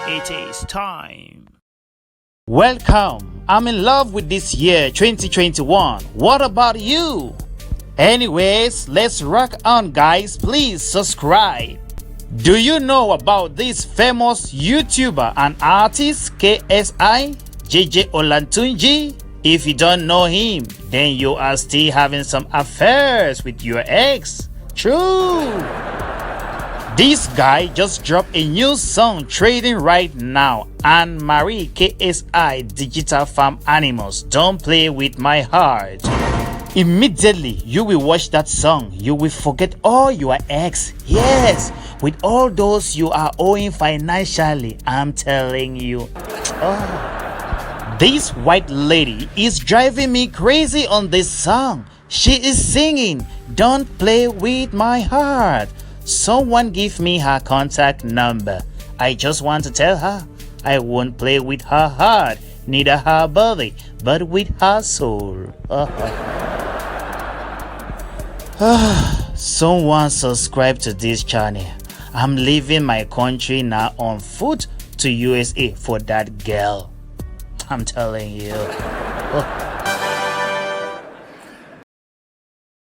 It is time. Welcome. I'm in love with this year 2021. What about you? Anyways, let's rock on, guys. Please subscribe. Do you know about this famous YouTuber and artist KSI Olatunji? If you don't know him, then you are still having some affairs with your ex. True. This guy just dropped a new song trading right now. And Marie KSI Digital Farm Animals, Don't Play With My Heart. Immediately you will watch that song, you will forget all your ex. Yes, with all those you are owing financially, I'm telling you. This white lady is driving me crazy on this song. She is singing, Don't Play With My Heart. Someone give me her contact number. I just want to tell her I won't play with her heart, neither her body, but with her soul. Someone subscribe to this channel. I'm leaving my country now on foot to USA for that girl. I'm telling you.